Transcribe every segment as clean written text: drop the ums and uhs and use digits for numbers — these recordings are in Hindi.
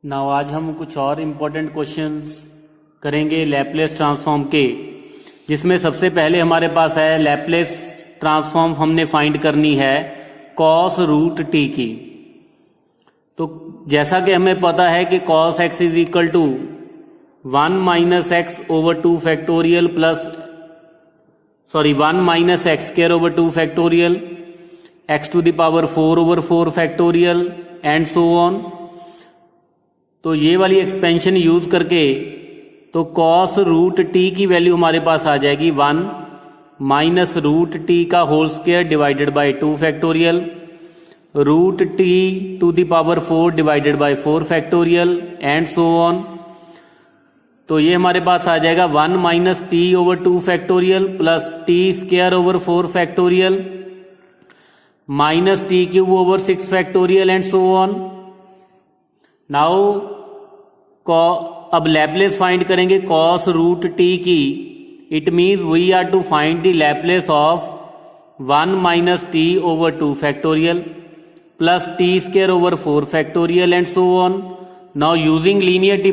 नाउ आज हम कुछ और इम्पोर्टेंट क्वेश्चंस करेंगे लैपलेस ट्रांसफॉर्म के, जिसमें सबसे पहले हमारे पास है लैपलेस ट्रांसफॉर्म हमने फाइंड करनी है कॉस रूट टी की। तो जैसा कि हमें पता है कि cos x is equal to 1 minus x over 2 factorial plus 1 minus x square over 2 factorial x to the power 4 over 4 factorial and so on. तो ये वाली एक्सपेंशन यूज करके तो कॉस रूट टी की वैल्यू हमारे पास आ जाएगी 1 माइनस रूट टी का whole square divided by 2 factorial root t to the power 4 divided by 4 factorial and so on. तो ये हमारे पास आ जाएगा 1 minus t over 2 factorial plus t square over 4 factorial minus t cube over 6 factorial and so on. Now अब लैपलेस फाइंड करेंगे कॉस रूट टी की। It means we are to find the Laplace of 1 minus t over 2 factorial plus t square over 4 factorial and so on. Now using linearity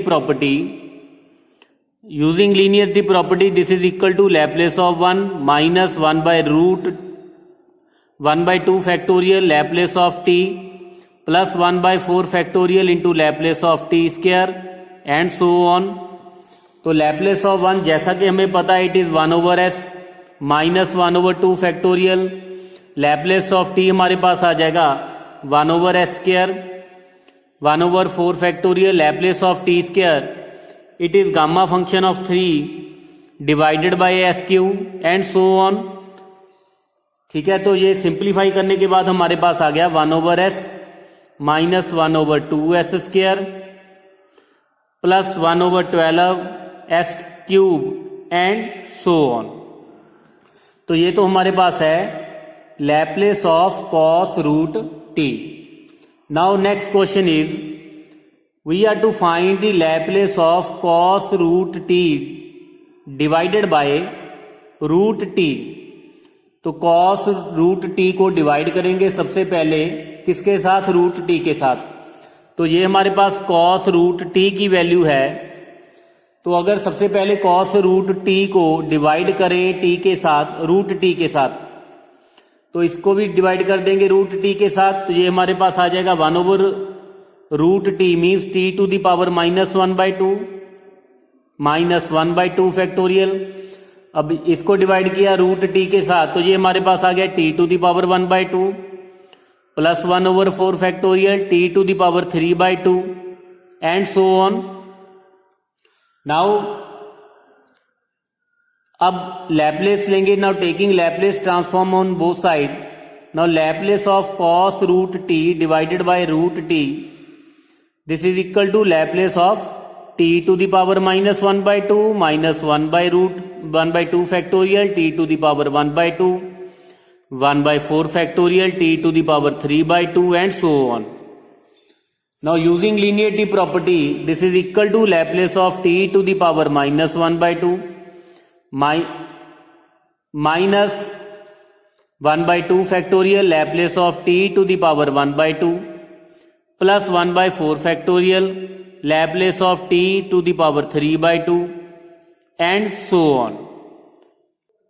property this is equal to Laplace of 1 minus 1 by root 1 by 2 factorial Laplace of t plus 1 by 4 factorial into Laplace of t square and so on. तो लैपलेस ऑफ 1 जैसा कि हमें पता है it is 1 over s minus 1 over 2 factorial. Laplace of t हमारे पास आ जाएगा 1 over s square 1 over 4 factorial Laplace of t square it is gamma function of 3 divided by s Q and so on. ठीक है, तो ये सिंप्लीफाई करने के बाद हमारे पास आ गया 1 over s minus 1 over 2 s square plus 1 over 12 s cube and so on. तो ये तो हमारे पास है Laplace of cos root t. Now next question is we are to find the Laplace of cos root t divided by root t. तो कॉस रूट टी को डिवाइड करेंगे सबसे पहले किसके साथ, रूट टी के साथ। तो ये हमारे पास कॉस रूट टी की वैल्यू है। तो अगर सबसे पहले कॉस रूट टी को डिवाइड करें टी के साथ, रूट टी के साथ, तो इसको भी डिवाइड कर देंगे रूट टी के साथ। तो ये हमारे पास आ जाएगा 1 over root t means t to the power minus 1 by 2 minus 1 by 2 factorial. अब इसको डिवाइड किया रूट टी के साथ, तो ये हमारे पास आ गया t to the power 1 by 2 plus 1 over 4 factorial t to the power 3 by 2 and so on. Now अब लैपलेस लेंगे। Now taking Laplace transform on both side. Now Laplace of cos root t divided by root t this is equal to Laplace of t to the power minus 1 by 2 minus 1 by root 1 by 2 factorial t to the power 1 by 2 1 by 4 factorial t to the power 3 by 2 and so on. Now using linearity property this is equal to Laplace of t to the power minus 1 by 2 minus 1 by 2 factorial Laplace of t to the power 1 by 2 plus 1 by 4 factorial Laplace of t to the power 3 by 2 and so on.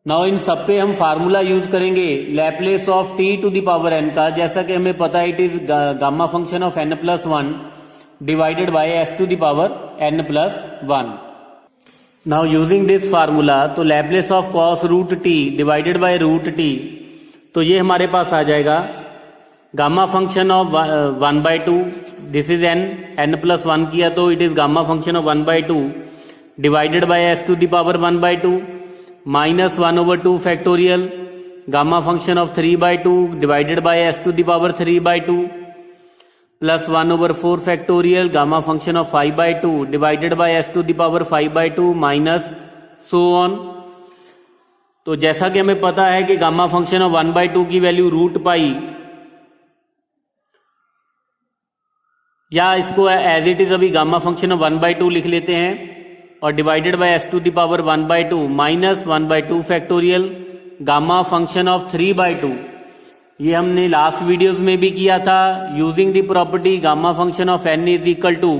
Now इन सब पे हम फार्मूला यूज करेंगे Laplace of t to the power n का। जैसा कि हमें पता है it is gamma function of n plus 1 divided by s to the power n plus 1। Now using this formula तो Laplace of cos root t divided by root t, तो ये हमारे पास आ जाएगा gamma function of 1 by 2 this is an plus 1 किया तो it is gamma function of 1 by 2 divided by s to the power 1 by 2 minus 1 over 2 factorial gamma function of 3 by 2 divided by s to the power 3 by 2 plus 1 over 4 factorial gamma function of 5 by 2 divided by s to the power 5 by 2 minus so on. तो जैसा कि हमें पता है कि गामा फंक्शन ऑफ 1 बाय 2 की वैल्यू रूट पाई, या इसको एज इट इज अभी गामा फंक्शन ऑफ 1 बाय 2 लिख लेते हैं और divided by s to the power 1 by 2 minus 1 by 2 factorial gamma function of 3 by 2 ये हमने लास्ट वीडियोस में भी किया था। Using the property gamma function of n is equal to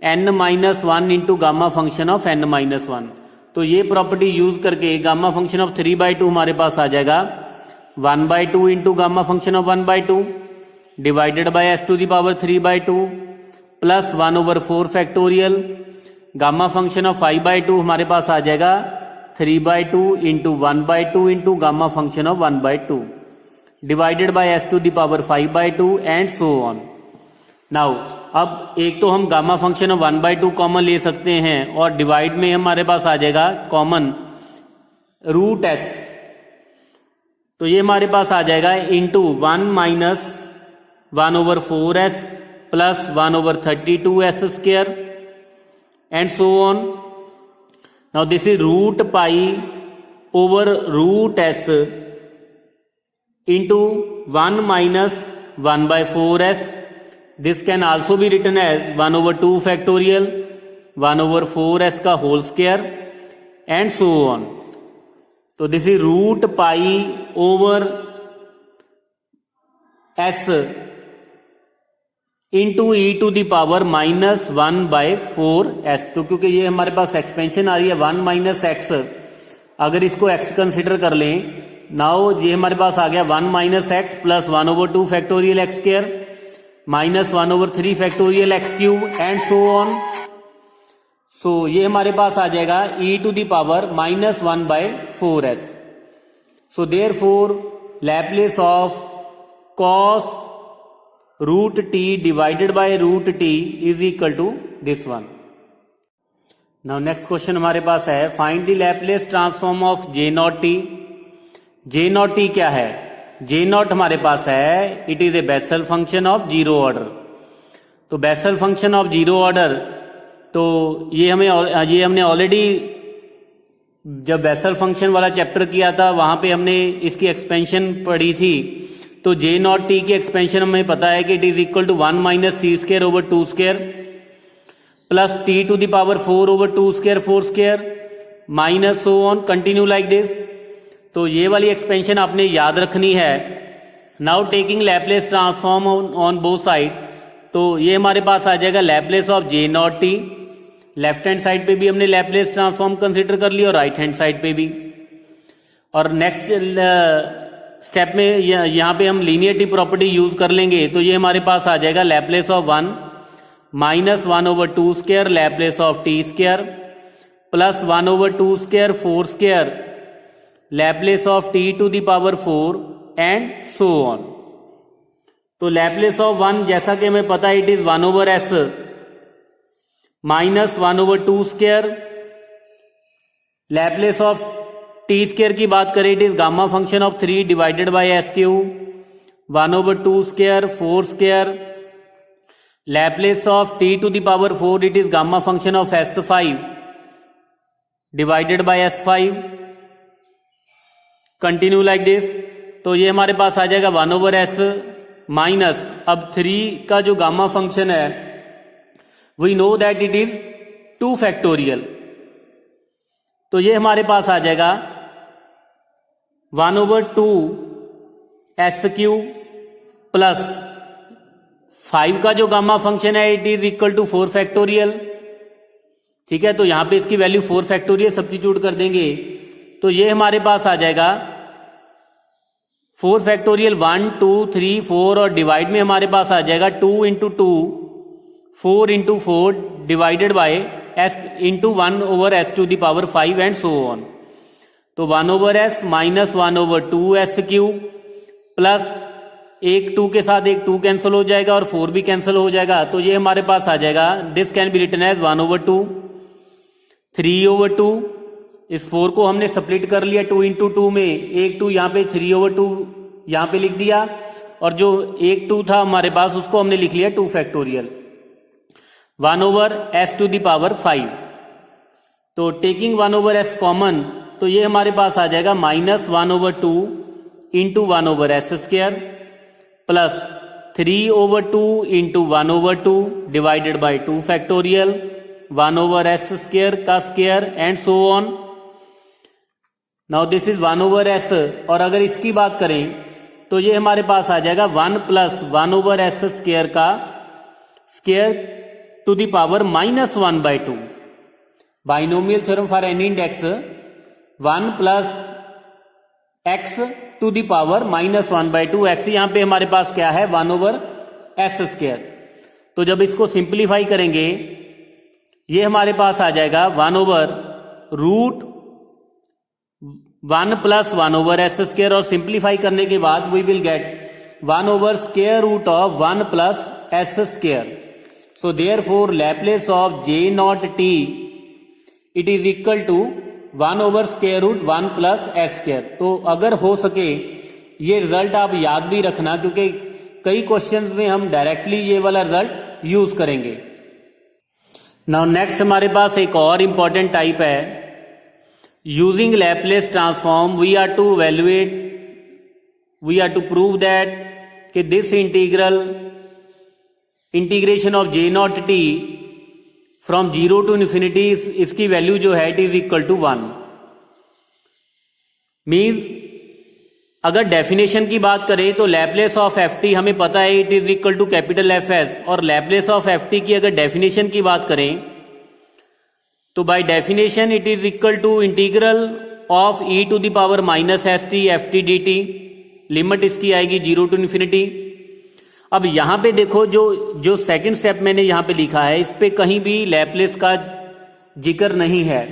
n minus one into gamma function of n minus one. तो ये प्रॉपर्टी यूज करके गामा फंक्शन ऑफ 3/2 हमारे पास आ जाएगा 1/2 into gamma function of 1/2 divided by s to the power 3/2 plus 1/4 factorial. Gamma function of 5/2 हमारे पास आ जाएगा 3/2 into 1/2 into gamma function of 1/2 divided by s to the power 5/2 and so on. Now अब एक तो हम गामा फंक्शन ऑफ 1/2 कॉमन ले सकते हैं और डिवाइड में हमारे पास आ जाएगा कॉमन रूट s। तो ये हमारे पास आ जाएगा into 1 minus 1/4s plus 1/32s square and so on. Now this is root pi over root s into 1 minus 1/4s। This can also be written as 1/2 factorial 1/4s का whole square and so on. तो this is root pi over s into e to the power -1/4s। तो क्योंकि ये हमारे पास एक्सपेंशन आ रही है 1 माइनस एक्स, अगर इसको x कंसिडर कर लें, नाउ ये हमारे पास आ गया 1 minus x plus 1/2 factorial x square minus 1/3 factorial x cube and so on. So ये हमारे पास आ जाएगा e to the power -1/4s। So therefore Laplace of cos root t divided by root t is equal to this one. Now next question हमारे पास है find the Laplace transform of j not t। j not t क्या है? j नॉट हमारे पास है it is a Bessel function of zero order. तो Bessel function of zero order, तो ये हमने ऑलरेडी जब बेसल फंक्शन वाला चैप्टर किया था वहां पे हमने इसकी एक्सपेंशन पढ़ी थी। तो j नॉट t की एक्सपेंशन हमें पता है कि it is equal to 1 minus t square over 2 square plus t to the power 4 over 2 square 4 square minus so on continue like this. तो ये वाली एक्सपेंशन आपने याद रखनी है। Now taking Laplace transform on both side, तो ये हमारे पास आ जाएगा Laplace of j not t। Left hand side पे भी हमने लैप्लेस ट्रांसफॉर्म कंसिडर कर लिया और राइट हैंड साइड पे भी। और नेक्स्ट स्टेप में यहाँ पे हम लीनियरिटी प्रॉपर्टी यूज कर लेंगे। तो ये हमारे पास आ जाएगा Laplace of 1 minus 1/2 square Laplace of t square plus 1/2 square 4 square Laplace of t to the power 4 and so on. तो लैप्लेस ऑफ 1 जैसा कि हमें पता है it is 1/s minus 1/2 square. Laplace of t square की बात करें it is gamma function of 3 divided by s cube 1/2 square 4 square. Laplace of t to the power 4 it is gamma function of s5 divided by s5 continue like this. तो ये हमारे पास आ जाएगा 1/s माइनस, अब 3 का जो गामा फंक्शन है we know that it is 2 factorial. तो ये हमारे पास आ जाएगा 1/2 s क्यूब प्लस 5 का जो गामा फंक्शन है it is equal to 4 factorial. ठीक है, तो यहां पे इसकी वैल्यू 4 फैक्टोरियल सब्स्टिट्यूट कर देंगे। तो ये हमारे पास आ जाएगा 4 फैक्टोरियल 1 2 3 4 और डिवाइड में हमारे पास आ जाएगा 2 into 2 4 into 4 divided by s into 1/s to the power 5 and so on. तो 1/s minus 1/2s cube plus एक 2 के साथ एक 2 कैंसिल हो जाएगा और 4 भी कैंसिल हो जाएगा। तो ये हमारे पास आ जाएगा this can be written as 1/2 3/2। इस 4 को हमने स्प्लिट कर लिया 2 इंटू 2 में, एक 2 यहाँ पे 3/2 यहाँ पे लिख दिया और जो एक 2 था हमारे पास उसको हमने लिख लिया 2 factorial 1/s to the power 5। तो टेकिंग 1/s कॉमन, तो ये हमारे पास आ जाएगा minus 1/2 into 1/s square plus 3/2 into 1/2 divided by 2 factorial 1/s square का square and so on. Now this is 1/s और अगर इसकी बात करें तो ये हमारे पास आ जाएगा 1 प्लस 1/s स्क्वायर का square to the power -1/2। Binomial theorem for any index 1 plus x to the power -1/2। X यहां पे हमारे पास क्या है, 1/s²। तो जब इसको सिंप्लीफाई करेंगे ये हमारे पास आ जाएगा 1/√1 + 1/s²। और सिंप्लीफाई करने के बाद we will get 1/√1 + s²। So therefore Laplace of J0t it is equal to 1/√1 + s²। तो अगर हो सके ये रिजल्ट आप याद भी रखना, क्योंकि कई क्वेश्चंस में हम डायरेक्टली ये वाला रिजल्ट यूज करेंगे। नाउ नेक्स्ट हमारे पास एक और इंपॉर्टेंट टाइप है, using Laplace transform we are to prove that कि this integration of J0t from 0 to infinity इसकी वैल्यू जो है it is equal to 1। Means अगर डेफिनेशन की बात करें तो लैप्लेस ऑफ ft हमें पता है it is equal to capital Fs, और लैप्लेस ऑफ ft की अगर डेफिनेशन की बात करें तो by definition it is equal to integral of e to the power -st ft dt। Limit इसकी आएगी 0 to infinity। अब यहां पे देखो जो सेकंड स्टेप मैंने यहां पे लिखा है इस पे कहीं भी लैप्लेस का जिक्र नहीं है,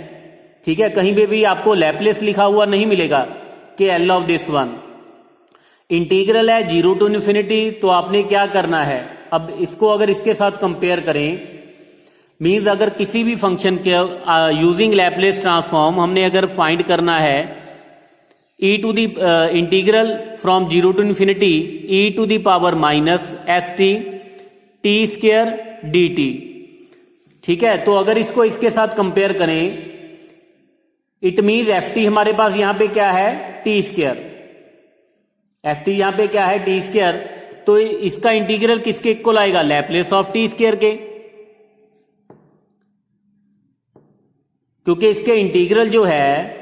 ठीक है। कहीं पे भी आपको लैप्लेस लिखा हुआ नहीं मिलेगा कि L of this one. Integral है 0 to infinity, तो आपने क्या करना है, अब इसको अगर इसके साथ कंपेयर करें, मीन्स अगर किसी भी फंक्शन के यूजिंग लैप्लेस ट्रांसफॉर्म हमने अगर फाइंड करना है e to the integral from 0 to infinity e to the power -st t² dt, ठीक है। तो अगर इसको इसके साथ कंपेयर करें इट मीन्स ft हमारे पास यहां पे क्या है, t²। ft यहां पे क्या है, t²। तो इसका इंटीग्रल किसके इक्वल आएगा, लैप्लेस ऑफ t² के, क्योंकि इसके इंटीग्रल जो है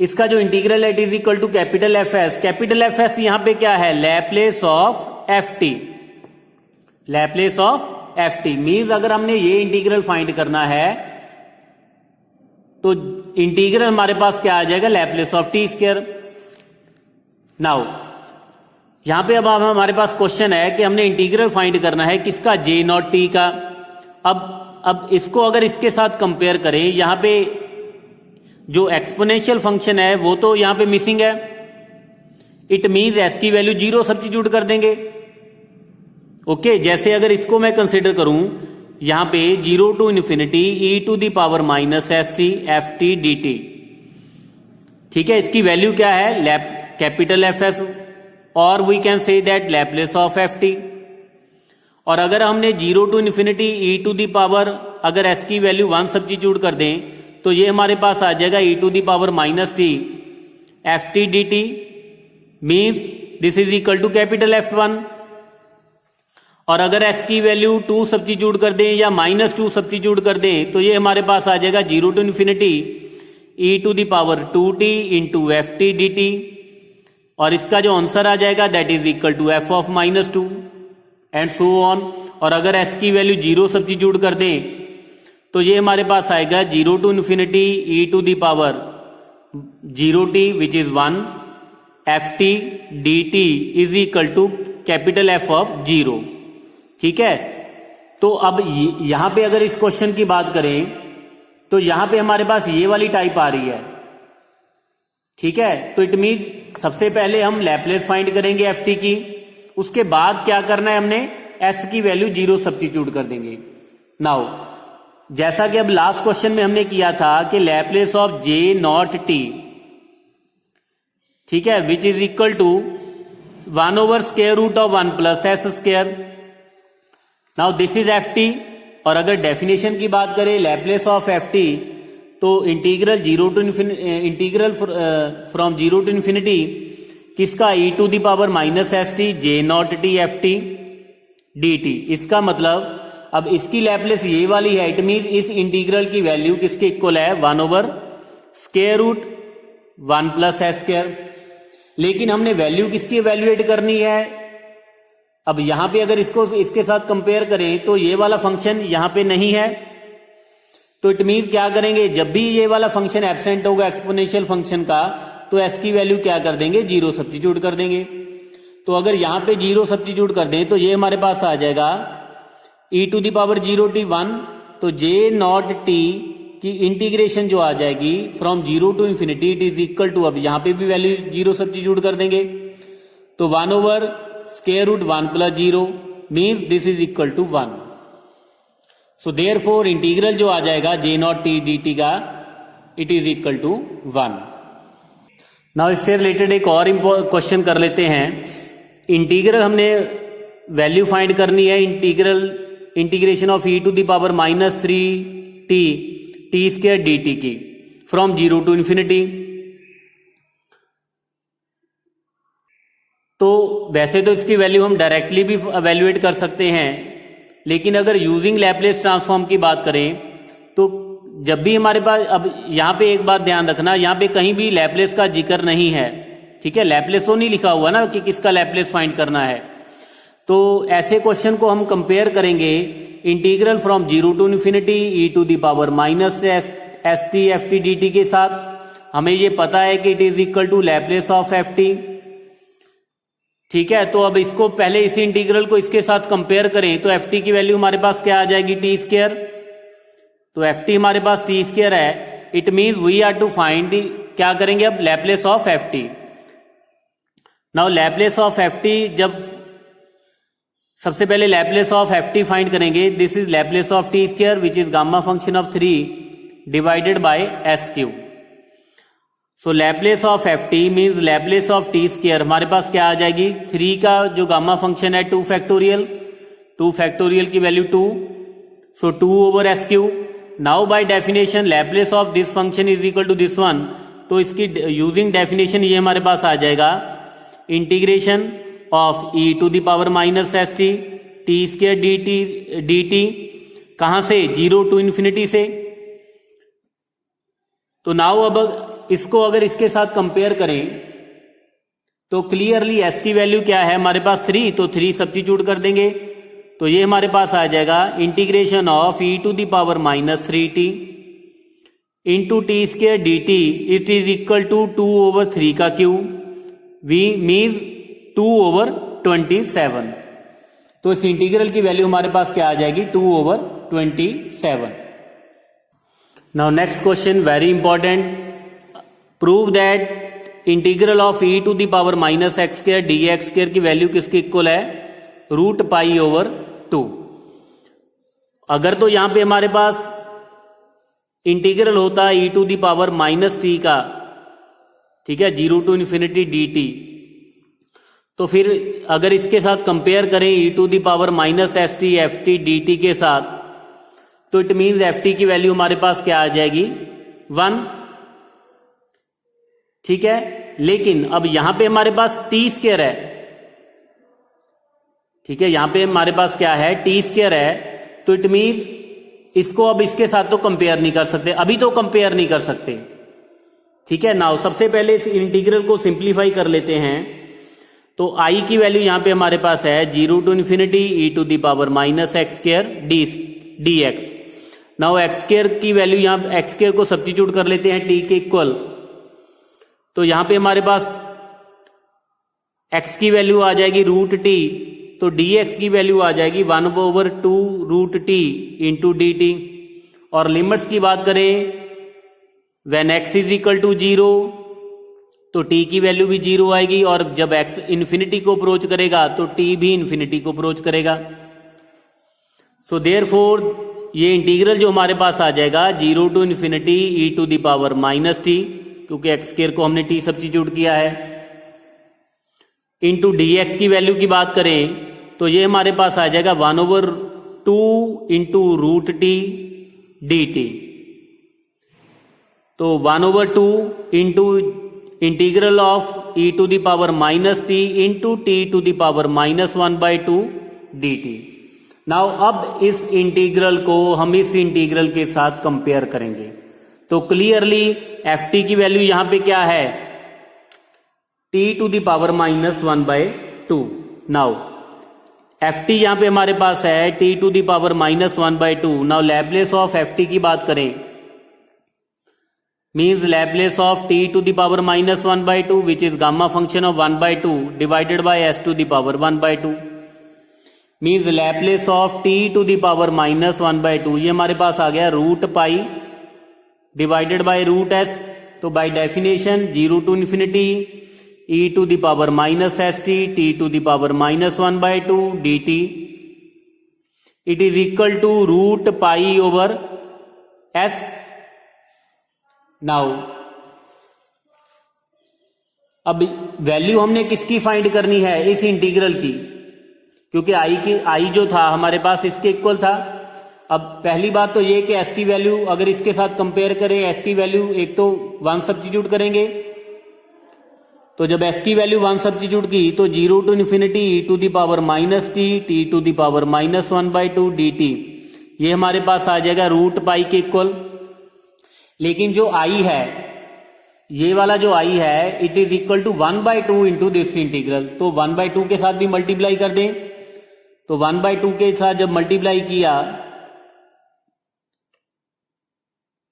इसका जो इंटीग्रल है it is equal to capital Fs। Capital Fs यहां पे क्या है, Laplace of ft। Laplace of ft means अगर हमने ये इंटीग्रल फाइंड करना है तो इंटीग्रल हमारे पास क्या आ जाएगा, लैप्लेस ऑफ t²। नाउ यहां पे अब हमारे पास क्वेश्चन है कि हमने इंटीग्रल फाइंड करना है किसका, J0t का। अब इसको अगर इसके साथ कंपेयर करें, यहां पे जो एक्सपोनेंशियल फंक्शन है वो तो यहां पे मिसिंग है, इट मीन्स s की वैल्यू 0 सब्स्टिट्यूट कर देंगे। ओके, जैसे अगर इसको मैं कंसिडर करूं यहां पे 0 to infinity e to the power -st ft dt, ठीक है। इसकी वैल्यू क्या है, कैपिटल Fs, और we can say that Laplace of ft। और अगर हमने 0 to infinity e to the power अगर s की वैल्यू 1 सब्स्टिट्यूट कर दें तो ये हमारे पास आ जाएगा e to the power -t ft dt, means this is equal to capital F1। और अगर s की वैल्यू 2 सब्स्टिट्यूट कर दें या -2 सब्स्टिट्यूट कर दें तो ये हमारे पास आ जाएगा 0 to infinity e to the power 2t into ft dt, और इसका जो आंसर आ जाएगा that is equal to f of -2 and so on. और अगर s की वैल्यू 0 सब्स्टिट्यूट कर दें तो ये हमारे पास आएगा 0 to infinity e to the power 0t which is 1 ft dt is equal to capital F of 0, ठीक है। तो अब यहां पे अगर इस क्वेश्चन की बात करें तो यहां पे हमारे पास ये वाली टाइप आ रही है, ठीक है। तो इट मीन्स सबसे पहले हम लैप्लेस फाइंड करेंगे ft की, उसके बाद क्या करना है, हमने s की वैल्यू 0 सब्स्टिट्यूट कर देंगे। नाउ जैसा कि अब लास्ट क्वेश्चन में हमने किया था कि लैप्लेस ऑफ J0t, ठीक है, which is equal to 1/√1 + s²। Now this is ft, और अगर डेफिनेशन की बात करें लैप्लेस ऑफ ft तो इंटीग्रल फ्रॉम 0 to infinity किसका, e to the power -st J0t ft dt। इसका मतलब अब इसकी लैप्लेस ये वाली है, इट मीन इस इंटीग्रल की वैल्यू किसके इक्वल है, 1/√1 + s²। लेकिन हमने वैल्यू किसकी इवैल्यूएट करनी है, अब यहां पे अगर इसको इसके साथ कंपेयर करें तो ये वाला फंक्शन यहां पे नहीं है, तो इट मीन क्या करेंगे, जब भी ये वाला फंक्शन एब्सेंट होगा एक्सपोनेंशियल फंक्शन का, तो एस की वैल्यू क्या कर देंगे, जीरो सब्स्टिट्यूट कर देंगे। तो अगर यहां पे जीरो सब्स्टिट्यूट कर दें तो ये हमारे पास आ जाएगा e to the power 0t 1, तो j नॉट t की इंटीग्रेशन जो आ जाएगी from 0 to infinity it is equal to, अब यहां पे भी वैल्यू जीरो सब्स्टिट्यूट कर देंगे, तो 1 over square root 1 plus 0 means this is equal to 1। So therefore integral जो आ जाएगा j नॉट t dt का it is equal to 1। Now इससे रिलेटेड एक और क्वेश्चन कर लेते हैं। इंटीग्रल हमने वैल्यू फाइंड करनी है, integration of e to the power -3t t square dt की फ्रॉम 0 टू इंफिनिटी। तो वैसे तो इसकी वैल्यू हम डायरेक्टली भी एवेल्युएट कर सकते हैं, लेकिन अगर यूजिंग लैपलेस ट्रांसफॉर्म की बात करें तो जब भी हमारे पास, अब यहां पे एक बात ध्यान रखना, यहां पे कहीं भी लैपलेस का जिक्र नहीं है, ठीक है, लैपलेस तो नहीं लिखा हुआ ना कि किसका लैपलेस फाइंड करना है। तो ऐसे क्वेश्चन को हम कंपेयर करेंगे integral from 0 to infinity e to the power minus s t f t d t के साथ। हमें ये पता है कि it is equal to Laplace of f t, ठीक है। तो अब इसको पहले इस इंटीग्रल को इसके साथ कंपेयर करें तो एफ टी की वैल्यू हमारे पास क्या आ जाएगी, टी स्क्वायर। तो एफ टी हमारे पास टी स्क्वायर है, it mean we are to find the, क्या करेंगे अब, Laplace of f t. Now Laplace of f t, जब सबसे पहले Laplace of f t find करेंगे, this is Laplace of t square which is gamma function of 3 divided by s cube. So Laplace of f t means Laplace of t square हमारे पास क्या आ जाएगी, 3 का जो गामा फंक्शन है 2 फैक्टोरियल की value 2, so 2 over s cube. Now by definition Laplace of this function is equal to this one, तो इसकी यूजिंग डेफिनेशन ये हमारे पास आ जाएगा, integration of e to the power minus s t t square d t, कहां से, 0 टू इंफिनिटी से। तो नाउ अब इसको अगर इसके साथ कंपेयर करें तो क्लियरली s की वैल्यू क्या है हमारे पास 3, तो 3 सब्स्टिट्यूट कर देंगे, तो ये हमारे पास आ जाएगा integration of e to the power -3t into t square d t, it is equal to 2 over 3 का क्यूब, वी मीन्स 2 ओवर 27। तो इस इंटीग्रल की वैल्यू हमारे पास क्या आ जाएगी, 2 over 27। Now next question very important, prove that integral of e to the power minus x square d x square की वैल्यू किसके इक्वल है, रूट पाई ओवर 2। अगर तो यहां पे हमारे पास इंटीग्रल होता है e to the power -t का, ठीक है, 0 टू इंफिनिटी डी टी, तो फिर अगर इसके साथ कंपेयर करें e to the power -st f t d t के साथ, तो इट मीन्स एफ टी की वैल्यू हमारे पास क्या आ जाएगी, 1, ठीक है। लेकिन अब यहां पे हमारे पास टी स्क्वायर है, ठीक है, यहां पे हमारे पास क्या है, टी स्क्वायर है, तो इट मीन्स इसको अब इसके साथ तो कंपेयर नहीं कर सकते, अभी तो कंपेयर नहीं कर सकते, ठीक है। नाउ सबसे पहले इस इंटीग्रल को सिंप्लीफाई कर लेते हैं, तो i की वैल्यू यहां पे हमारे पास है 0 to infinity e to the power minus x square d x. Now x square की वैल्यू, यहां एक्स स्क्वायर को सब्स्टिट्यूट कर लेते हैं t के इक्वल, तो यहां पे हमारे पास x की वैल्यू आ जाएगी रूट t, तो dx की वैल्यू आ जाएगी 1 over 2 root t into d t. और लिमिट्स की बात करें, when x is equal to 0 तो t की वैल्यू भी 0 आएगी, और जब x इंफिनिटी को अप्रोच करेगा तो t भी इंफिनिटी को अप्रोच करेगा। सो देयरफॉर ये इंटीग्रल जो हमारे पास आ जाएगा 0 to infinity e to the power -t, क्योंकि एक्स स्क्वायर को हमने t सब्स्टिट्यूट किया है, इंटू dx की वैल्यू की बात करें तो ये हमारे पास आ जाएगा 1 over 2 into root t d t. तो 1 over 2 into integral of e to the power -t into t to the power -1/2 dt। Now अब इस इंटीग्रल को हम इस इंटीग्रल के साथ कंपेयर करेंगे, तो क्लियरली एफ टी की वैल्यू यहां पे क्या है, t to the power -1/2। Now f t यहाँ पे हमारे पास है t to the power -1/2। Now Laplace of f t की बात करें, means Laplace of t to the power -1/2 which is gamma function of 1/2 divided by s to the power 1/2, means Laplace of t to the power -1/2 ये हमारे पास आ गया √π डिवाइडेड बाय √s। तो by definition 0 to ∞ e to the power -st t to the power -1/2 dt it is equal to √π/s। Now अब वैल्यू हमने किसकी फाइंड करनी है, इस इंटीग्रल की, क्योंकि आई जो था हमारे पास इसके इक्वल था। अब पहली बात तो ये कि एस की वैल्यू अगर इसके साथ कंपेयर करें, एस की वैल्यू एक तो 1 सब्स्टिट्यूट करेंगे, तो जब एस की वैल्यू 1 सब्स्टिट्यूट की तो 0 to ∞ e to the power -t t to the power -1/2 dt ये हमारे पास आ जाएगा √π के इक्वल। लेकिन जो आई है, ये वाला जो आई है, it is equal to 1/2 into this integral. तो 1/2 के साथ भी मल्टीप्लाई कर दें, तो 1/2 के साथ जब मल्टीप्लाई किया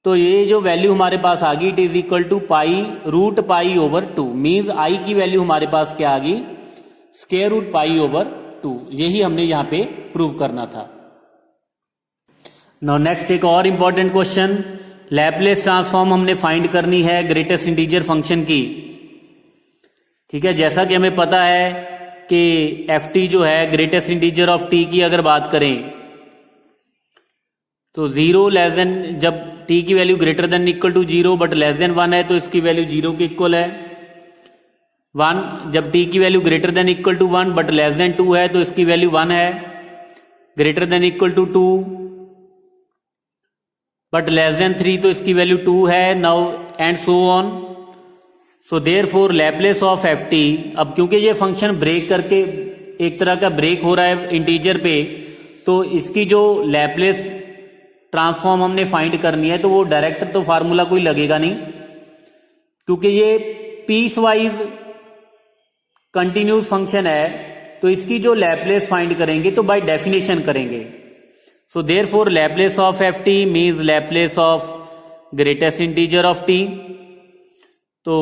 तो ये जो वैल्यू हमारे पास आ गई it is equal to √π/2 means I की वैल्यू हमारे पास क्या आ गई, √π/2। यही हमने यहां पे प्रूव करना था। नाउ नेक्स्ट एक और इंपॉर्टेंट क्वेश्चन, लैप्लेस ट्रांसफॉर्म हमने फाइंड करनी है ग्रेटेस्ट इंटीजर फंक्शन की। ठीक है, जैसा कि हमें पता है कि एफ टी जो है ग्रेटेस्ट इंटीजर ऑफ टी की अगर बात करें तो 0 लेस देन, जब टी की value greater than equal to 0 but less than 1 है तो इसकी वैल्यू 0 के इक्वल है। 1 जब टी की value greater than equal to 1 but less than 2 है तो इसकी वैल्यू 1 है। Greater than equal to 2 but less than 3 तो इसकी वैल्यू 2 है। Now and so on. So therefore Laplace of f t, अब क्योंकि ये फंक्शन ब्रेक करके एक तरह का ब्रेक हो रहा है इंटीजर पे, तो इसकी जो लैप्लेस ट्रांसफॉर्म हमने फाइंड करनी है तो वो डायरेक्ट तो फार्मूला कोई लगेगा नहीं, क्योंकि ये पीस वाइज कंटिन्यूस फंक्शन है, तो इसकी जो लैप्लेस फाइंड करेंगे तो बाय डेफिनेशन करेंगे। So therefore Laplace of f t means Laplace of greatest integer of t. तो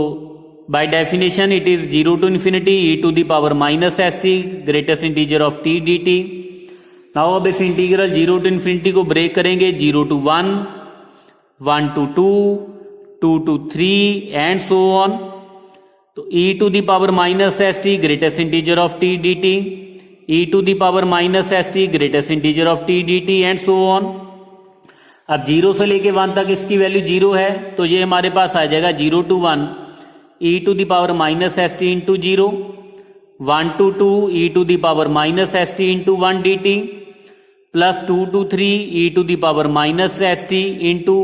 by definition it is 0 to ∞ e to the power -st greatest integer of t dt। Now अब इस इंटीग्रल 0 to ∞ को ब्रेक करेंगे, 0 to 1, 1 to 2, 2 to 3 and so on. तो e to the power -st greatest integer of t dt, e to the power -st greatest integer of t dt and so on. अब 0 से लेके 1 तक इसकी वैल्यू 0 है, तो ये हमारे पास आ जाएगा 0 to 1 e to the power -st into 0, 1 to 2 e to the power -st into 1 dt plus 2 to 3 e to the power -st into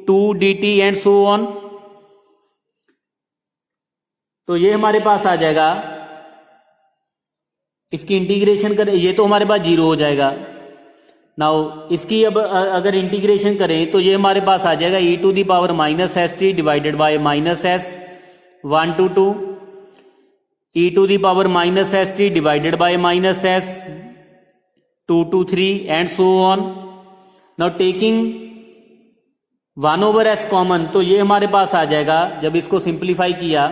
2 dt and so on. तो ये हमारे पास आ जाएगा, इसकी इंटीग्रेशन करें, ये तो हमारे पास 0 हो जाएगा। नाउ इसकी अब अगर इंटीग्रेशन करें तो ये हमारे पास आ जाएगा e to the power -st divided by -s 1 to 2 e to the power -st divided by -s 2 to 3 and so on. Now taking 1/s common, तो ये हमारे पास आ जाएगा, जब इसको सिंप्लीफाई किया,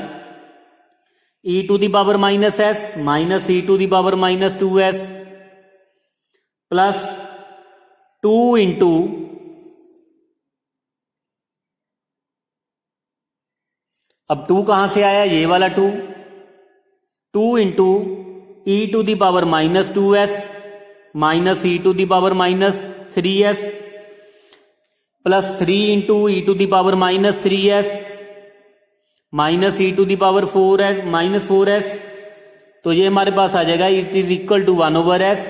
e to the power -s minus e to the power -2s plus 2 into अब 2 कहां से आया, ये वाला 2 into e to the power -2s minus e to the power -3s plus 3 into e to the power -3s minus e to the power -4s। तो ये हमारे पास आ जाएगा it is equal to 1/s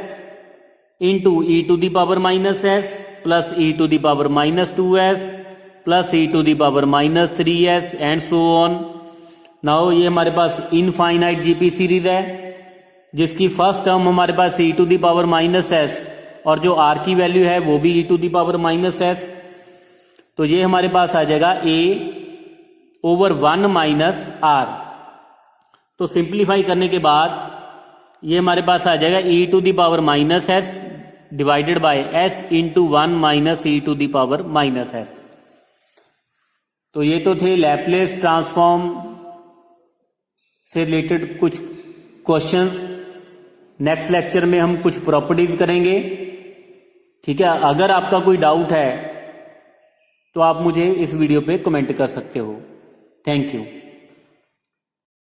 into e to the power -s plus e to the power -2s plus e to the power -3s and so on. Now ये हमारे पास इनफाइनाइट जीपी सीरीज है, जिसकी फर्स्ट टर्म हमारे पास e to the power -s और जो r की वैल्यू है वो भी e to the power -s। तो ये हमारे पास आ जाएगा a/1 - r। तो सिंप्लीफाई करने के बाद ये हमारे पास आ जाएगा e to the power minus s divided by s into 1 minus e to the power minus s. तो ये तो थे लैपलेस ट्रांसफॉर्म से रिलेटेड कुछ क्वेश्चंस। नेक्स्ट लेक्चर में हम कुछ प्रॉपर्टीज करेंगे। ठीक है, अगर आपका कोई डाउट है तो आप मुझे इस वीडियो पे कमेंट कर सकते हो। Thank you.